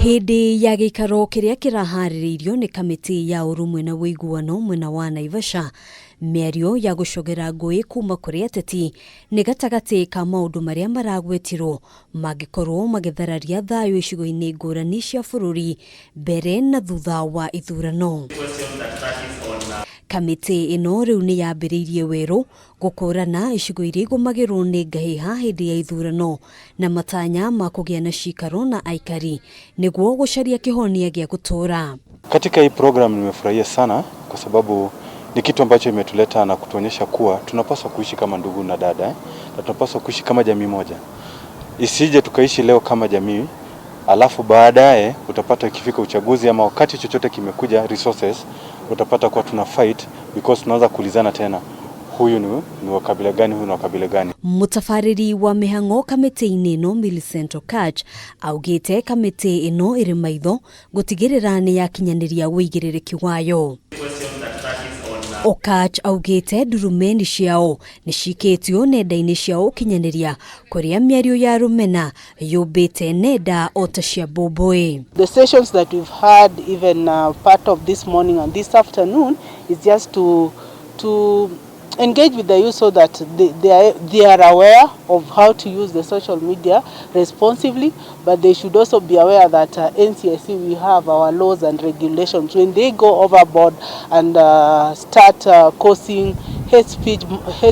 Hindi ya gikaro kiria kirahaririirio ni kamiti ya urumwe na wiguano mwena wa Naivasha mĩario ya gucogera ngui kuma kuri ateti ni gatagati ka maundu maria maragwetirwo magikorwo magithararia thayu icigo-ini ngurani cia bururi mbere na thutha wa ithurano. Kamiti ino riu ni yambiriirie weru gukurana icigo iria igumagirwo ni ngahiha hindi ya ithurano na matanya ma kugia na cikaro na aikari niguo gucaria kihonia gia gutura. Katika hii program nimefurahia sana kwa sababu ni kitu ambacho imetuleta na kutuonyesha kuwa tunapaswa kuishi kama ndugu na dada na tunapaswa kuishi kama jamii moja. Isije tukaishi leo kama jamii alafu baadaye utapata ikifika uchaguzi ama wakati chochote kimekuja resources utapata kuwa tuna fight because tunaanza kuulizana tena huyu ni wa kabila gani, huyu ni wa kabila gani. Mutafariri wa mihango kamiti-ini ino Millicent Okach augite kamiti ino iri maitho gutigirira ni yakinyaniria wigirирiki wayo. Okach augite ndurumeni ciao ni cikitio nenda-ini ciao kinyaniria kuria miario ya rumena yubite nenda ota cia boboe. The sessions that we've had even part of this morning and this afternoon is just to engage with the youth so that they are aware of how to use the social media responsibly, but they should also be aware that NCIC, we have our laws and regulations. When they go overboard and start causing hate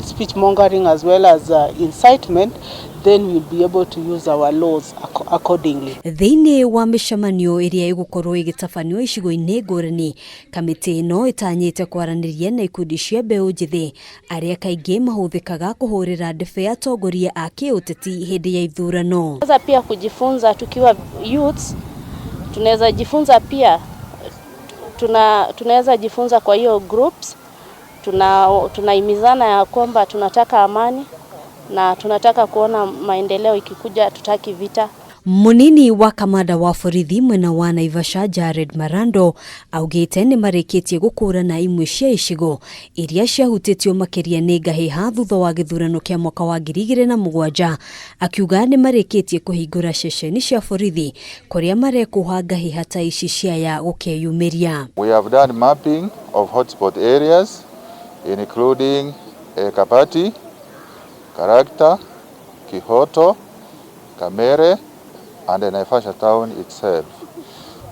speech mongering as well as incitement, then we'll be able to use our laws accordingly. Thiini wa micemanio iria igukorwo igitabanio icigo-ini ngurani kamiti ino itanyite kwaraniria na ikundi cia mbeu njithi aria kaingi mahuthikaga kuhurira ndebe atongoria a kiuteti hindi ya ithurano. Sasa pia kujifunza tukiwa youths, tunaweza jifunza pia tunaweza jifunza kwa hiyo groups, tunaimizana ya kwamba tunataka amani na tunataka kuona maendeleo ikikuja, tutaki vita. Munini wa kamanda wa borithi mwena wa Naivasha Jared Marando augite ni marikitie gukurana imwe cia icigo iria ciahutitio makiria ni ngahiha thutha wa githurano kia mwaka wa 2007 akiuga ni marikitie kuhingura ceceni cia borithi kuria marekuha ngahiha ta ici cia ya gukeyumiria. We have done mapping of hotspot areas including Kapati, Karakta, Kihoto, Kameme and the Naivasha town itself.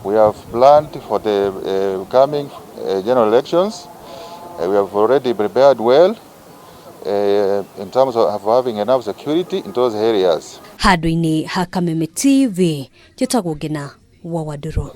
We have planned for the coming general elections. We have already prepared well in terms of having enough security in those areas. Handu-ini ha Kameme TV, Jitagwo Ngina wa Waduro.